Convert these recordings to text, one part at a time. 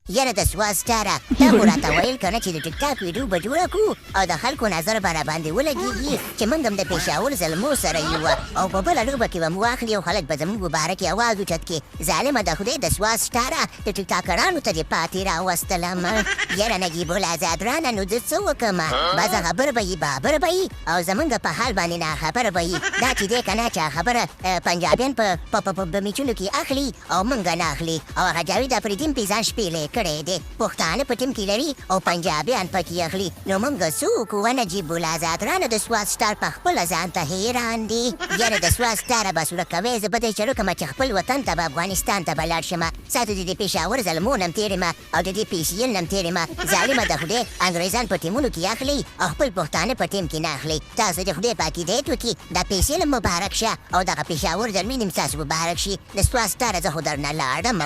یاره د سواد ستاره تا خو راته ویل که نه چې د ټیک ټاک ویډیو به جوړه کړو او د خلکو نظر به راباندې ولګېږي چې موږ هم د پېښور زلمو سره یو او په بله لوبه کې به مو واخلي او خلک به زموږ په باره کې اواز اوچت کړي ظالمه د خدای د سواد ستاره د ټیک ټاکرانو ته دې پاتې راوستلم یاره نجیب الازادرانه نو زه څه وکړمه بعضه خبره به یي بابر به یي او زموږ په حال باندې ناخبره به یي دا چې دی که نه چې خبره پنجابیان په میچونو کې اخلي او موږ نه اخلي او هغه جاوید افریدي پې ځان شپېلی کړی دی پښتانه په ټیم کې لري او پنجابیان پکې اخلي نو موږ څه وکړو نجیب الازادرانه د سواد سټار په خپله ځان ته حیران دي یاره د سواد سټاره بس ورکوی زه به دی چلو کړمه چې خپل وطن ته به افغانستان ته به لاړ شمه ساتو د دې پېښور زلمو نه م تېرېمه او د دې PCL نه م تېرېمه ظالمه د خدای انګریزان په ټیمونو کې اخلي او خپل پښتانه په ټیم کې نه اخلي تاسو د خدای پاک هدایت وکړي دا PCL مبارک شه او دغه پېښور زلمي نیم ستاسو مبارک شي د سواد سټاره زه خو درنه لاړم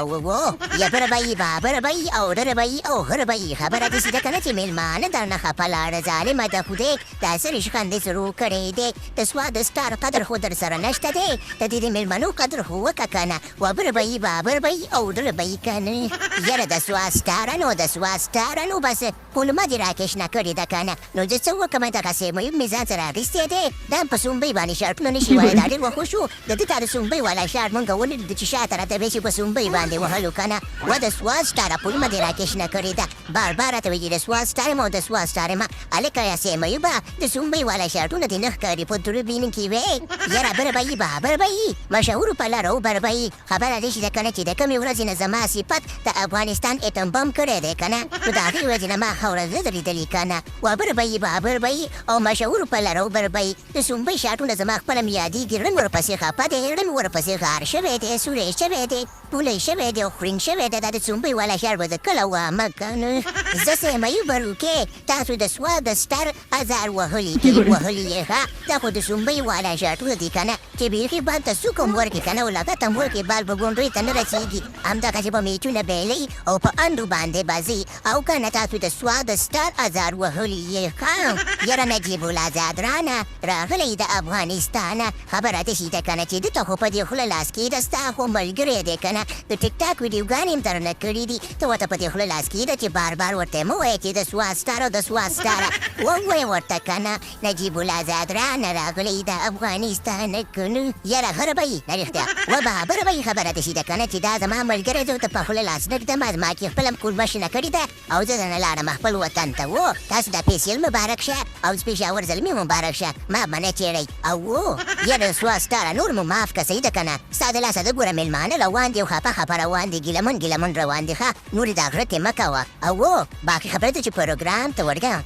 یا بره به یي بابره به یي او ډره به یي او غره به یي خبره داسې ده که نه چې مېلمانه درنه خفه لاړه ظالمه د خدای دا څه رشخند دې شروع کړی دی د سواد سټار قدر خو در سره نشته دی د دې د مېلمنو قدر خو وکړه که نه و بره به یي بابر به یي او ډره به یي که نه یاره د سواد سټاره نو د سواد سټاره نو بس پولمه دې راکشنه کړې ده که نه نو زه څه وکړم دغسې مې ځان سره اخیستی دی دا په سومبۍ باندې شرطونه نه شي وایه دا ډېر وښه شو د ده تا د سومبۍ والا شرط مونږ ولیدو چې شاته راته وایي چې په سومبۍ باندې وهلو که نه و د سواد سټاره پولمه دې راکشنه کړې ده بار بار راته وایي د سواد سټار یم او د سواد سټار یم هلکه یاسې میوبه د سومبۍ والا شرطونه دې نه ښکاري په دوربین کې وې یاره بره به یي بابر به یي مشهورو په لارو بر به یي خبره دې شي ده که نه چې د کمې ورځې نه زما صفت د افغانستان اتم بم کړی دی که نه نو د هغې ورځې نه ما ښه ورځ نه ده لیدلې که نه و بره به یي بابر به یي او مشهورو په لارو بر به یي د سومبۍ شرطونه زما خپله مې یادېږي ړم ورپسې خفه دی ړم ورپسې غار شوی دی سوری شوی دی پولی شوی دی او خورین شوی دی دا د سومبۍ والا شعر به زه کله وامه که نه زه سیمایي بروکې تاسو د سواد سټار ازار وهلي دي وهلي یې ښه دا خو د سومبۍ والا شرطونه دي که نه چې بیخي بال ته څوک هم ورکړي که نه او لګت هم ورکړي بال به ګونډۍ ته نه رسېږي همدغسې به میچونه بیلئ او په انډو باندې به ځي او که نه تاسو د سواد سټار ازار وهلي یې ښه یاره نجیب الازادرانه راغلی د افغانستانه خبره داسې ده که نه چې ده ته خو په دې خوله لاس کېده ستا خو ملګری دی که نه د ټیک ټاک ویډیوګانې هم درنه کړي دي ته ورته په دې خوله لاس کېده چې بار بار ورته مه وایه چې د سواد سټار او د سواد سټاره ووایه ورته که نه نجیب الازادرانه راغلی د افغانستانه که نه یاره غره به یي نه رښتیا و بابره به یي خبره داسې ده که نه چې دا زما ملګری زه ورته په خوله لاس نه ږدم زما چې خپله کوربه شنه کړې ده او زه درنه لاړم خپل وطن ته تاسو دا PCL مبارک شه او پېښور زلمي مبارک شه ما به نه چېړئ او یاره سواد سټاره نور مو معاف که صحیح ده که نه ستا د لاسه ده ګوره مېلمانه روان دي او خفه خفه روان دي ګیلمن ګیلمن روان دي ښه نورې دا غرتې مه کوه او باقي خبره ده چې پروګرام ته ورګه